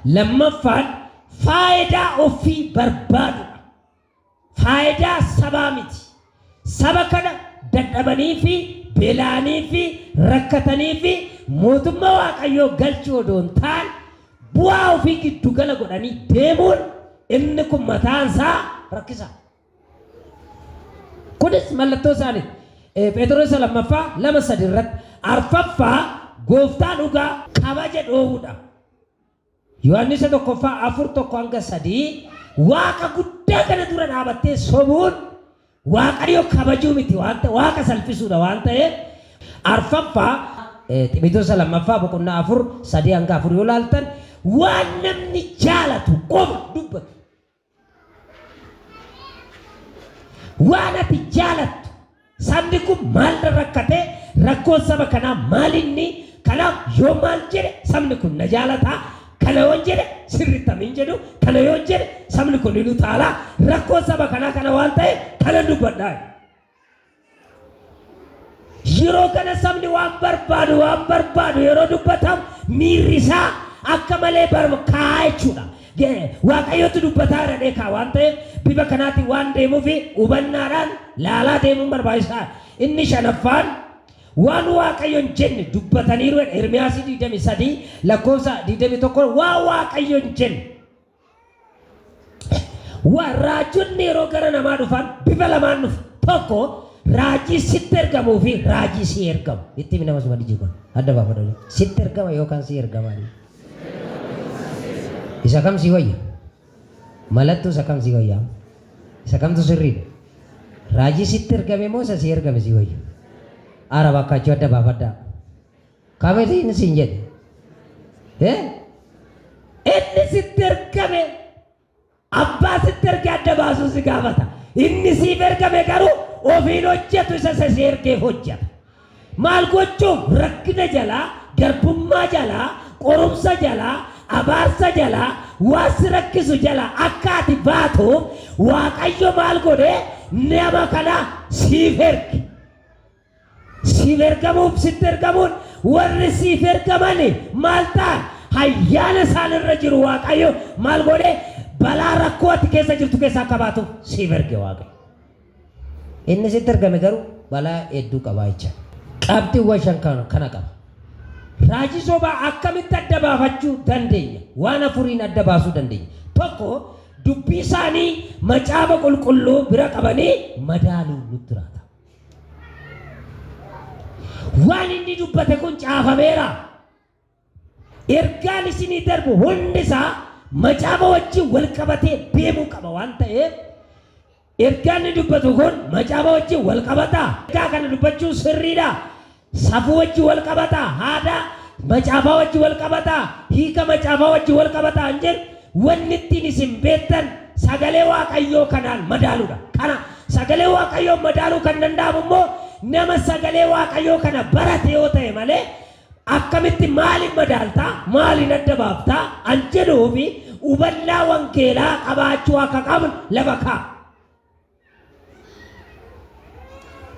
Lammaffaan faayidaa ofii barbaadudha. Faayidaa sabaa miti. Saba kana dadhabanii fi beela'anii fi rakkatanii fi mootummaa Waaqayyoo galchuu odoo hin taane bu'aa ofii giddu gala godhanii deemuun inni kun mataan isaa rakkisa. Kunis mallattoo isaanii Phexros lammaffaa 2:3 irratti arfaffaa gooftaa dhugaa kabaja dhoowwudha. Yohaannis 1:4-3 waaqa guddaa kana dura dhaabattee sobuun Waaqayyo kabajuu miti waaqa salphisuudha waan ta'eef arfaffaa Xiimotewos 2:4-3 yoo laaltan waan namni jaalatu qofa dubbatu. Waan ati jaalattu sabni kun maal rakkate rakkoon saba kanaa maalinni kanaaf yoo maal jedhe sabni kun na jaalataa kana yoo jedhe sirriitti hin jedhu kana yoo jedhe sabni kun ni taala rakkoon saba kanaa kana waan ta'e kana dubbadhaa. Yeroo kana sabni waan barbaadu yeroo dubbatamu miirri isaa akka malee barbaada jechuudha. Waaqayyotu dubbataa radhee kaa waan ta'eef bifa kanaatti waan deemuuf hubannaadhaan laalaa deemuun barbaachisaa. Inni shanaffaan waan Waaqayyoon jenne dubbataniiru Ermiyaas 23:21 waan Waaqayyoon jenne. Waan raajonni yeroo gara namaa dhufan bifa lamaan dhufu. Tokko raajii sitti ergamuu fi raajii si ergamu. Itti nama suma dhijiban adda baafadha. Sitti ergama yookaan si ergama. Isa kam si wayya? Malattu isa kam si wayya? Isa kamtu sirriidha? Raajii sitti ergame moo isa si ergame si wayya? Ara bakkaachuu adda baafadhaa. Kameeti inni siin jedhe? Inni sitti ergame abbaa sitti erge adda baasuu si gaafata. Inni siif ergame garuu ofiin hojjetu isa si ergee hojjeta. Maal gochuuf rakkina jalaa, garbummaa jalaa, qorumsa jalaa, abaarsa jalaa, waan si rakkisu jalaa akka ati baatuuf Waaqayyo maal godhee nama kana siif erge. Siif ergamuuf sitti ergamuun warri siif ergamani maal ta'an ayyaana isaan irra jiru Waaqayyo maal godhee balaa rakkoo ati keessa jirtu keessa akka baatuuf siif erge Waaqayyo. Inni sitti ergame garuu balaa hedduu qaba jecha. Qabxiiwwan 5 kana qaba. Raajii sobaa akkamitti adda baafachuu dandeenya? Waan afuriin adda baasuu dandeenya. Tokko dubbii isaanii macaafa qulqulluu bira qabanii madaaluu nutti jiraata. Waan inni dubbate kun caafameera. Ergaan isinii darbu hundi isaa macaafa wajjin wal qabatee deemuu qaba waan ta'eef ergaan inni dubbatu kun macaafa wajjin wal qabata. Ergaa kana dubbachuun sirriidha. Safuu wajjin wal qabata. Haadha macaafa wajjin wal qabata. Hiika macaafa wajjin wal qabata anjir wanni ittiin isin beektan sagalee Waaqayyoo kanaan madaaluudha. Kana sagalee Waaqayyoo madaaluu kan danda'amu immoo nama sagalee Waaqayyoo kana barate yoo ta'e malee akkamitti maaliin madaaltaa maaliin adda baaftaa an jedhuu fi hubannaa wangeelaa qabaachuu akka qabnu lafa kaa.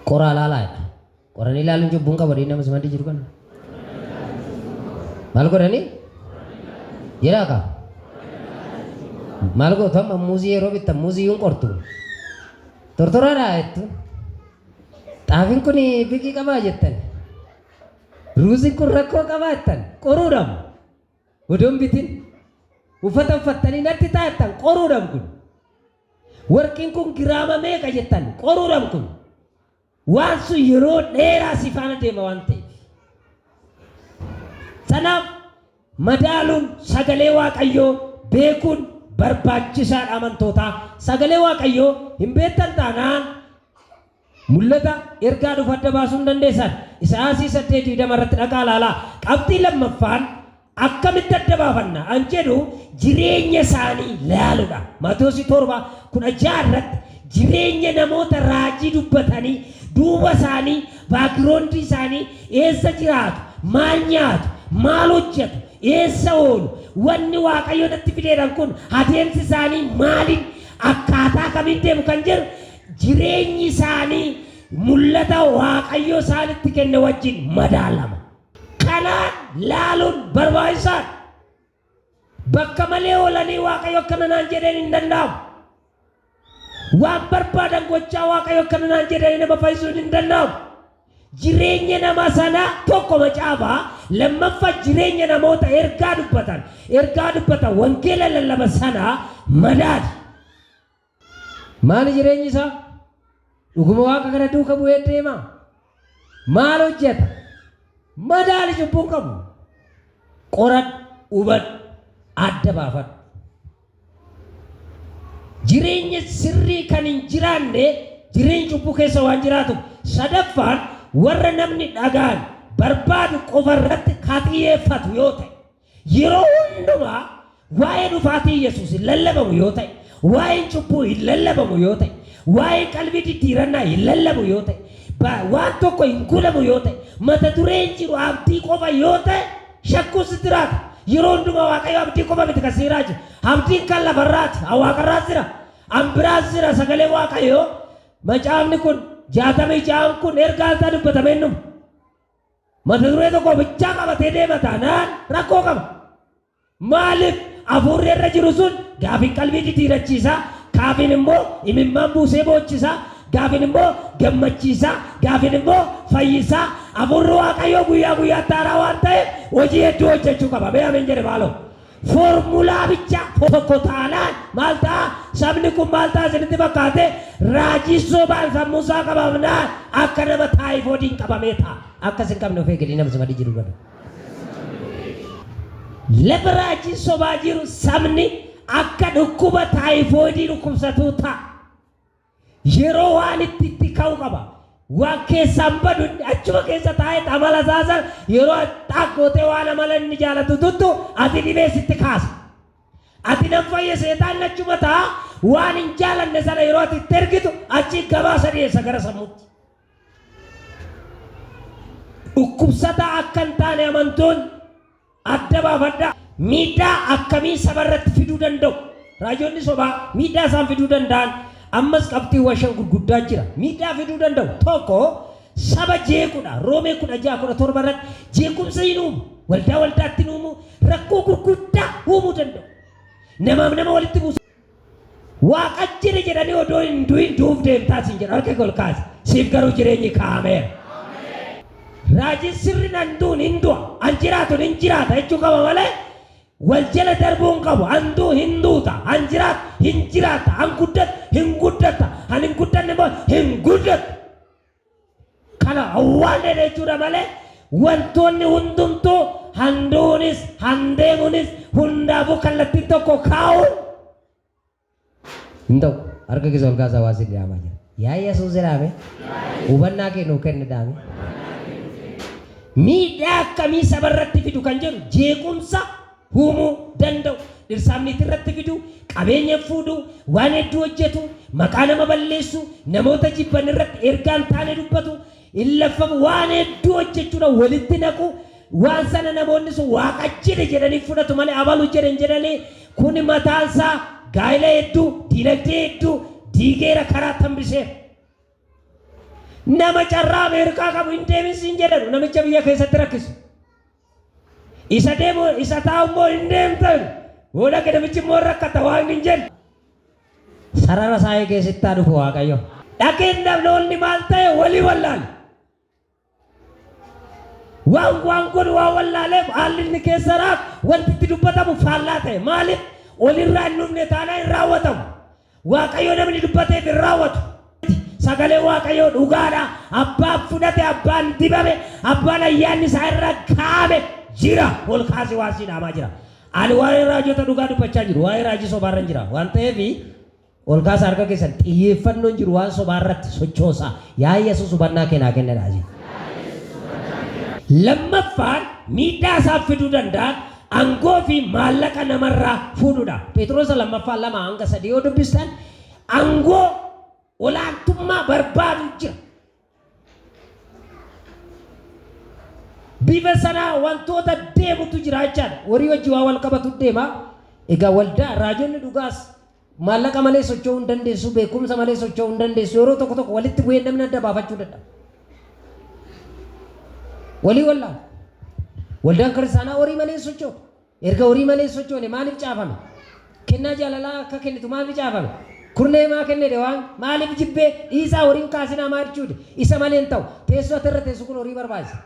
Qoraa laalaadha. Qoranii ilaaluun cubbuun qabadii nama simanti jiru kana. Maal godhanii? Jedhaa kaa. Maal gootu amma muuzii yeroo bittan muuzii yuun qortu. Tortoraadhaa jettu. Xaafiin kun biqii qabaa jettan. Ruuziin kun rakkoo qabaa jettan. Qoruudhaam. Odoon bitin. Uffata uffattanii natti taa'ettan qoruudhaam kun. Warqiin kun giraama meeqa jettan qoruudhaam kun. Waan sun yeroo dheeraa si faana deema waan ta'eef. Sanaaf madaaluun sagalee Waaqayyoo beekuun barbaachisaadha amantootaa. Sagalee Waaqayyoo hin beektan taanaan mul'ata ergaa dhufu adda baasuu hin dandeessan. Isaayyaas 8:20 irratti dhaqaa ilaalaa. Qabxii lammaffaan akkamitti adda baafanna an jedhu jireenya isaanii ilaaluudha. Maatewos 7:16 irratti jireenya namoota raajii dubbatanii duuba isaanii baakgiroondii isaanii eessa jiraatu maal nyaatu maal hojjetu eessa oolu wanni Waaqayyo natti fideedhaan kun adeemsi isaanii maaliin akkaataa kamiin deemu kan jedhu jireenyi isaanii mul'ata Waaqayyo isaanitti kenne wajjin madaalama. Kanaan laaluun barbaachisaadha. bakka malee oolanii waaqayyo akkana naan jedheen hin danda'amu. Waan barbaadan gochaa waaqayyo akkana naan jedheen nama fayyisuun hin danda'amu. Jireenya nama sana tokko macaafaa lammaffaa jireenya namoota ergaa dubbatan wangeela lallaba sana madaali. Maali jireenyi isaa? Dhuguma waaqa kana duuka bu'ee deema. Maal hojjeta? Madaali cubbuu qabu. Qoradhu, hubadhu, adda baafadhu. Jireenya sirrii kan hin jiraanne jireenya cubbuu keessa waan jiraatu. Sadaffaan warra namni dhagaan barbaadu qofa irratti xiyyeeffatu yoo ta'e, yeroo hundumaa waa'ee dhufaatii Yesuus hin lallabamu yoo ta'e, waa'ee cubbuu hin lallabamu yoo ta'e, waa'ee qalbii diddiirannaa hin lallabu yoo ta'e, waan tokko hin gulamu yoo ta'e, mata dureen jiru abdii qofa yoo ta'e, shakkuu sitti jiraata. Yeroo hundumaa waaqayyo abdii qofa miti kan siiraa jiru. Abdiin kan lafarraati, waaqarraas jira, ambiraas jira. Sagalee waaqayyo macaafni kun 66 kun ergaa isaa dubbatamee numa. Mata duree tokko bichaa qabatee deema taanaan rakkoo qaba. Maaliif hafuurri irra jiru sun gaafiin qalbii diddiirachiisaa, gaafiin immoo imimmaan buusee boochisaa, gaafiin immoo gammachiisaa, gaafiin immoo fayyisaa. Hafuurri waaqayyoo guyyaa guyyaatti haaraa waan ta'eef hojii hedduu hojjechuu qaba. Mee ameen jedhe maaloo. Formulaa bichaa tokko taanaan maal ta'a? Sabni kun maal ta'a isinitti fakkaate? Raajii sobaan sammuusaa qabamnaan akka nama taayifoodiin qabamee ta'a. Akkas hin qabne of eegganii nama simadii jiru gadu. Lafa raajii sobaa jiru sabni akka dhukkuba taayifoodii dhukkubsatuu ta'a. Yeroo waan itti ka'u qaba. Waan keessaan badu achuma keessa taa'ee amala isaasan yeroo xaqqootee waan amala inni jaalatu tuttu ati dhibee sitti kaasa. Ati nan fayya seetaan achuma ta'a waan hin jaalanne sana yeroo ati itti ergitu achi gabaasa dhiyeessa gara sammuutti. Dhukkubsataa akka hin taane amantoon adda baafadhaa. Miidhaa akkamii sabarratti fiduu danda'u? Raajoonni sobaa miidhaa isaan fiduu danda'an ammas qabxiiwwan 5 gurguddaa jira. Miidhaa fiduu danda'u tokko saba jeequudha. Roomee 16:17 irratti jeequmsa hin uumu, waldaatti hin uumu, rakkoo gurguddaa uumuu danda'u. Namaaf nama walitti buusu. Waaqa jira jedhanii odoo hin du'in du'uuf deemtaa siin jedha. Harka ol kaasi. Siif garuu jireenyi kaa'ameera. Raajiin sirri nan duun hin du'a, an jiraatu hin jiraata jechuu qaba malee wal jala darbuun qabu. An duu hin duuta, an jiraatu hin jiraata, an guddatu hin guddata, an hin guddanne immoo hin guddatu. Kana waan dheedhe jechuudha malee wantoonni hundumtuu handuunis handeemuunis hundaafuu kallattiin tokko kaa'uun hin ta'u. Harka keessa ol kaasaa waa sitti dhaamaa jira. Yaa Yesuus jedhame hubannaa kennu kenni dhaame. Miidhaa akkamii sabarratti fidu kan jedhu jeequmsa uumuu danda'u. Dhirsaamniitti irratti fidu, qabeenya fuudhu, waan hedduu hojjetu, maqaa nama balleessu, namoota jibban irratti ergaan taane dubbatu, illaffamu waan hedduu hojjechuudha walitti naqu. Waan sana namoonni sun waaqa jedhe jedhanii fudhatu malee abalu jedhan jedhanii kun mataansaa gaa'ila hedduu, diinagdee hedduu diigeera karaa tambisee. Nama carraa Ameerikaa qabu hin deemisiin jedhanu namicha biyya keessatti rakkisu. Isa deemu isa taa'u immoo hin deemtan. Booda namichi immoo rakkata waan hin jennu. Sarara saayee keessatti haa dhufu Waaqayyo. Dhaqeen namni maal ta'e walii wallaale. Waan godhu waan wallaaleef haalli inni keessa raaf wanti itti dubbatamu faallaa ta'e. Maaliif olirraa hin dhufne taanaa hin raawwatamu. Waaqayyo namni dubbateef hin raawwatu. Sagalee waaqayyoo dhugaadha. Abbaan fudhate, abbaan dibame, abbaan ayyaanni isaa irra kaa'ame jira. Ol kaasee waan si dhaamaa jira. Ani waa'ee raajota dhugaa dubbachaa jiru. Waa'ee raajii sobaarra jira. Waan ta'eef ol kaasa harka keessan xiyyeeffannoon jiru waan sobaarratti sochoosaa. Yaa Yesuus hubannaa kennaa kennedha. Lammaffaan miidhaa isaaf fiduu danda'an aangoo fi maallaqa namarraa fuudhuudha. Phexros lammaffaan 2-3 yoo dubbistan aangoo olaantummaa barbaadu jira. Bifa sanaa wantoota deemutu jira jechaadha. Warii wajjin waa wal qabatu deema. Egaa waldaa raajonni dhugaas maallaqa malee socho'uu hin dandeessu, beekumsa malee socho'uu hin dandeessu. Yeroo tokko walitti bu'ee namni adda baafachuu danda'a. Walii wallaan waldaan kiristaanaa horii malee socho'u. erga horii malee sochoone maaliif caafame kennaa jaalalaa akka kennitu maaliif caafame kurnee maa kennede waan maaliif jibbee dhiisaa horiin kaasinaa maa jechuudha isa malee hin ta'u teessoo irra teessu kun horii barbaachisa